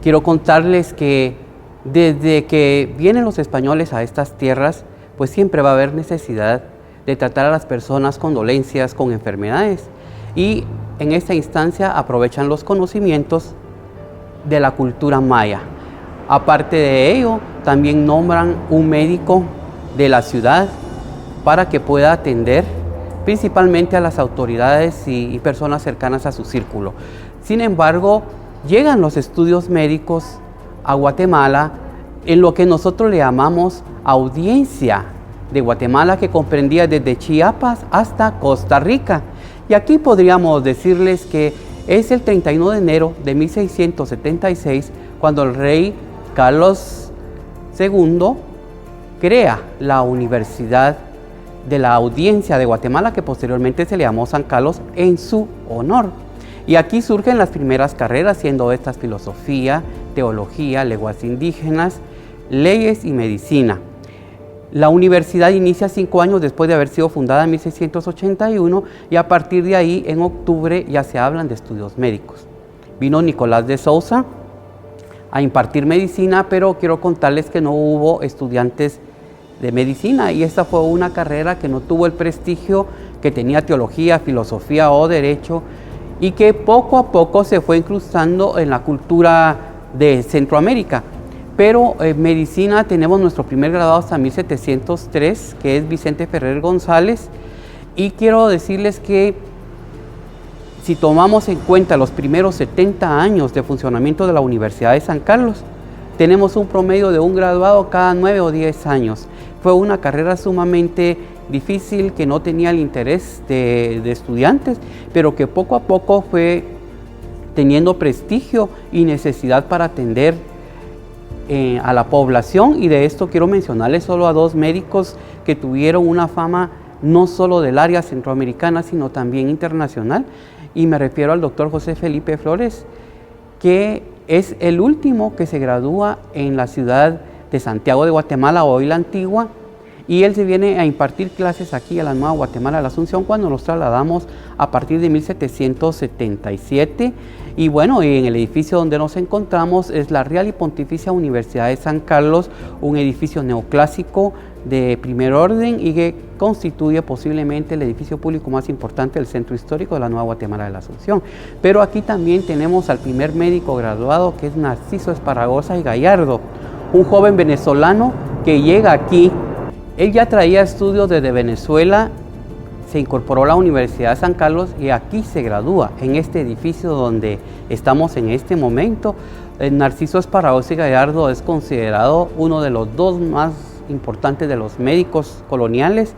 Quiero contarles que desde que vienen los españoles a estas tierras, pues siempre va a haber necesidad de tratar a las personas con dolencias, con enfermedades. Y en esta instancia aprovechan los conocimientos de la cultura maya. Aparte de ello, también nombran un médico de la ciudad para que pueda atender principalmente a las autoridades y personas cercanas a su círculo. Sin embargo, llegan los estudios médicos a Guatemala en lo que nosotros le llamamos audiencia de Guatemala, que comprendía desde Chiapas hasta Costa Rica. Y aquí podríamos decirles que es el 31 de enero de 1676 cuando el rey Carlos II crea la Universidad de la Audiencia de Guatemala, que posteriormente se le llamó San Carlos en su honor. Y aquí surgen las primeras carreras, siendo estas filosofía, teología, lenguas indígenas, leyes y medicina. La universidad inicia 5 años después de haber sido fundada en 1681 y a partir de ahí, en octubre, ya se hablan de estudios médicos. Vino Nicolás de Sousa a impartir medicina, pero quiero contarles que no hubo estudiantes de medicina y esta fue una carrera que no tuvo el prestigio que tenía teología, filosofía o derecho y que poco a poco se fue incrustando en la cultura de Centroamérica. Pero en medicina tenemos nuestro primer graduado hasta 1703, que es Vicente Ferrer González, y quiero decirles que si tomamos en cuenta los primeros 70 años de funcionamiento de la Universidad de San Carlos, tenemos un promedio de un graduado cada 9 o 10 años. Fue una carrera sumamente difícil, que no tenía el interés de estudiantes, pero que poco a poco fue teniendo prestigio y necesidad para atender a la población. Y de esto quiero mencionarles solo a 2 médicos que tuvieron una fama no solo del área centroamericana, sino también internacional. Y me refiero al doctor José Felipe Flores, que es el último que se gradúa en la ciudad de Santiago de Guatemala, hoy la Antigua, y él se viene a impartir clases aquí a la Nueva Guatemala, a la Asunción, cuando nos trasladamos a partir de 1777. Y bueno, en el edificio donde nos encontramos es la Real y Pontificia Universidad de San Carlos, un edificio neoclásico de primer orden y que constituye posiblemente el edificio público más importante del centro histórico de la Nueva Guatemala de la Asunción. Pero aquí también tenemos al primer médico graduado, que es Narciso Esparragosa y Gallardo, un joven venezolano que llega aquí. Él ya traía estudios desde Venezuela, se incorporó a la Universidad de San Carlos y aquí se gradúa, en este edificio donde estamos en este momento. Narciso Esparragosa y Gallardo es considerado uno de los 2 más importantes de los médicos coloniales.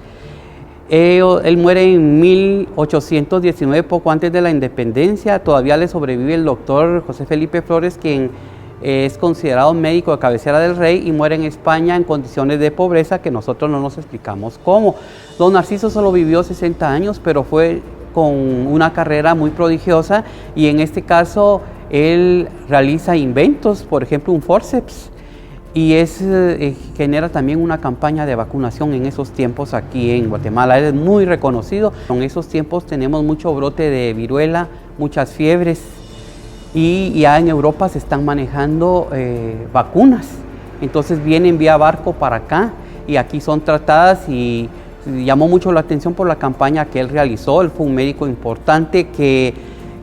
Él muere en 1819, poco antes de la independencia. Todavía le sobrevive el doctor José Felipe Flores, quien es considerado médico de cabecera del rey y muere en España en condiciones de pobreza que nosotros no nos explicamos cómo. Don Narciso solo vivió 60 años, pero fue con una carrera muy prodigiosa y en este caso él realiza inventos, por ejemplo un forceps, y genera también una campaña de vacunación en esos tiempos aquí en Guatemala. Él es muy reconocido. En esos tiempos tenemos mucho brote de viruela, muchas fiebres, y ya en Europa se están manejando vacunas. Entonces vienen vía barco para acá y aquí son tratadas, y llamó mucho la atención por la campaña que él realizó. Él fue un médico importante que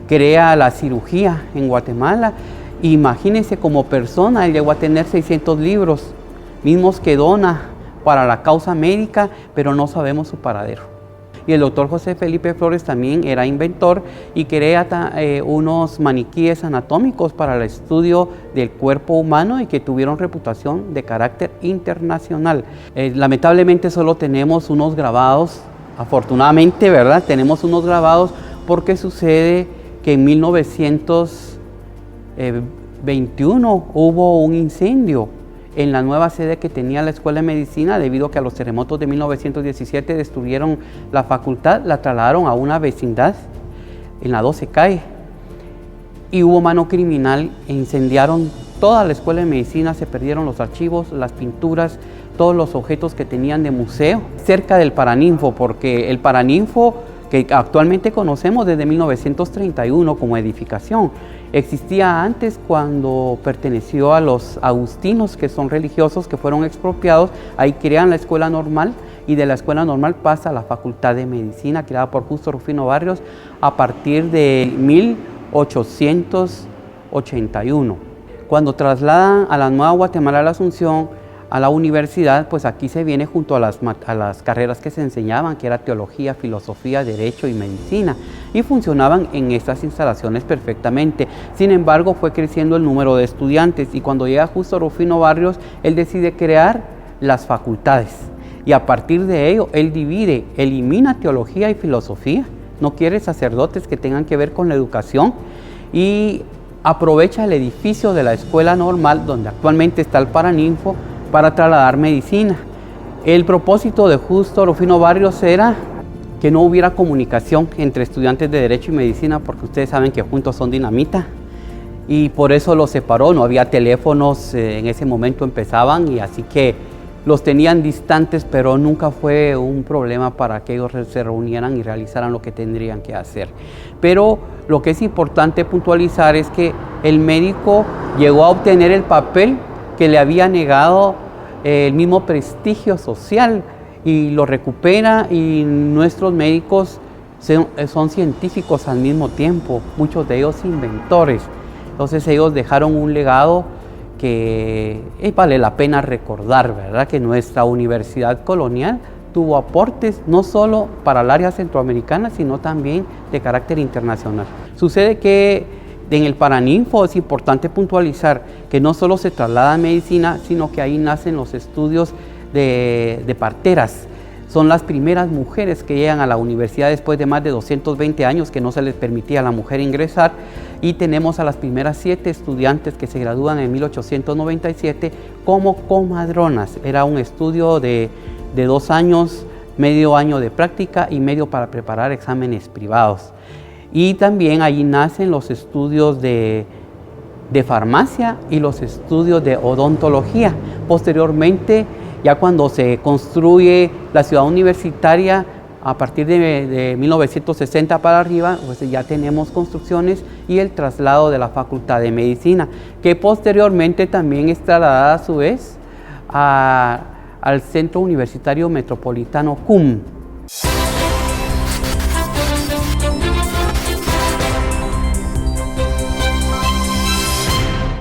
crea la cirugía en Guatemala. Imagínense, como persona, él llegó a tener 600 libros, mismos que dona para la causa médica, pero no sabemos su paradero. Y el doctor José Felipe Flores también era inventor y crea unos maniquíes anatómicos para el estudio del cuerpo humano y que tuvieron reputación de carácter internacional. Lamentablemente solo tenemos unos grabados, afortunadamente, ¿verdad? Tenemos unos grabados porque sucede que en 1921 hubo un incendio en la nueva sede que tenía la Escuela de Medicina, debido a que a los terremotos de 1917 destruyeron la facultad. La trasladaron a una vecindad en la 12 calle y hubo mano criminal e incendiaron toda la Escuela de Medicina. Se perdieron los archivos, las pinturas, todos los objetos que tenían de museo cerca del Paraninfo, porque el Paraninfo que actualmente conocemos desde 1931 como edificación. Existía antes cuando perteneció a los agustinos, que son religiosos que fueron expropiados. Ahí crean la escuela normal y de la escuela normal pasa a la Facultad de Medicina, creada por Justo Rufino Barrios a partir de 1881. Cuando trasladan a la Nueva Guatemala la Asunción, a la universidad, pues aquí se viene junto a las carreras que se enseñaban, que era teología, filosofía, derecho y medicina, y funcionaban en estas instalaciones perfectamente. Sin embargo, fue creciendo el número de estudiantes y cuando llega Justo Rufino Barrios, él decide crear las facultades y a partir de ello, él divide, elimina teología y filosofía, no quiere sacerdotes que tengan que ver con la educación y aprovecha el edificio de la escuela normal, donde actualmente está el Paraninfo, para trasladar medicina. El propósito de Justo Rufino Barrios era que no hubiera comunicación entre estudiantes de Derecho y Medicina, porque ustedes saben que juntos son dinamita, y por eso los separó. No había teléfonos, en ese momento empezaban, y así que los tenían distantes, pero nunca fue un problema para que ellos se reunieran y realizaran lo que tendrían que hacer. Pero lo que es importante puntualizar es que el médico llegó a obtener el papel que le había negado el mismo prestigio social y lo recupera, y nuestros médicos son científicos al mismo tiempo, muchos de ellos inventores. Entonces ellos dejaron un legado que vale la pena recordar, ¿verdad? Que nuestra universidad colonial tuvo aportes no solo para el área centroamericana, sino también de carácter internacional. Sucede que en el Paraninfo es importante puntualizar que no solo se traslada a medicina, sino que ahí nacen los estudios de parteras. Son las primeras mujeres que llegan a la universidad después de más de 220 años que no se les permitía a la mujer ingresar, y tenemos a las primeras 7 estudiantes que se gradúan en 1897 como comadronas. Era un estudio de 2 años, medio año de práctica y medio para preparar exámenes privados. Y también allí nacen los estudios de farmacia y los estudios de odontología. Posteriormente, ya cuando se construye la ciudad universitaria, a partir de 1960 para arriba, pues ya tenemos construcciones y el traslado de la Facultad de Medicina, que posteriormente también es trasladada a su vez al Centro Universitario Metropolitano CUM.